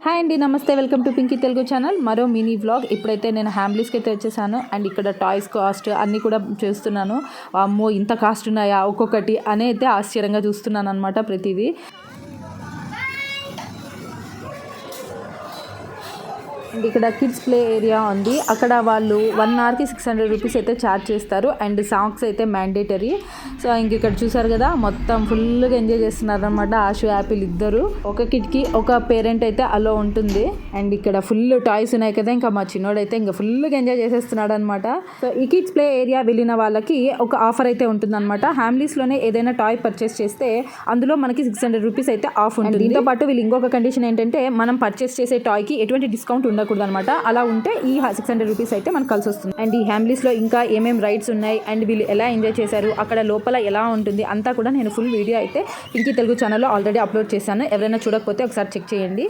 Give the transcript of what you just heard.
Hi అండి, నమస్తే. Welcome to Pinky Telugu channel. మరో మినీ వ్లాగ్. ఇప్పుడైతే నేను హ్యామ్లీస్కి అయితే వచ్చేసాను. అండ్ ఇక్కడ టాయ్స్ కాస్ట్ అన్నీ కూడా చూస్తున్నాను. అమ్మో, ఇంత కాస్ట్ ఉన్నాయా ఒక్కొక్కటి అని అయితే ఆశ్చర్యంగా చూస్తున్నాను అనమాట ప్రతిదీ. అండ్ ఇక్కడ కిడ్స్ ప్లే ఏరియా ఉంది. అక్కడ వాళ్ళు 1 అవర్కి 600 రూపీస్ అయితే ఛార్జ్ చేస్తారు. అండ్ సాంగ్స్ అయితే మ్యాండేటరీ. సో ఇంక ఇక్కడ చూసారు కదా, మొత్తం ఫుల్గా ఎంజాయ్ చేస్తున్నారు అనమాట ఆషు యాపిల్ ఇద్దరు. ఒక కిడ్కి ఒక పేరెంట్ అయితే అలో ఉంటుంది. అండ్ ఇక్కడ ఫుల్ టాయ్స్ ఉన్నాయి కదా, ఇంకా మా చిన్నోడైతే ఇంకా ఫుల్గా ఎంజాయ్ చేసేస్తున్నాడు అనమాట. సో ఈ కిడ్స్ ప్లే ఏరియా వెళ్ళిన వాళ్ళకి ఒక ఆఫర్ అయితే ఉంటుంది అనమాట. హ్యామ్లీస్లోనే ఏదైనా టాయ్ పర్చేస్ చేస్తే అందులో మనకి 600 రూపీస్ అయితే ఆఫ్ ఉంటుంది. దీంతో పాటు వీళ్ళు ఇంకొక కండిషన్ ఏంటంటే, మనం పర్చేస్ చేసే టాయ్కి ఎటువంటి డిస్కౌంట్ ఉండకూడదు అనమాట. అలా ఉంటే ఈ 600 రూపీస్ అయితే మనకు కలిసి వస్తుంది. అండ్ ఈ హ్యామ్లీస్లో ఇంకా ఏమేమి రైడ్స్ ఉన్నాయి, అండ్ వీళ్ళు ఎలా ఎంజాయ్ చేశారు, అక్కడ లోపల ఎలా ఉంటుంది అంతా కూడా నేను ఫుల్ వీడియో అయితే పింకీ తెలుగు ఛానల్లో ఆల్రెడీ అప్లోడ్ చేశాను. ఎవరైనా చూడకపోతే ఒకసారి చెక్ చేయండి.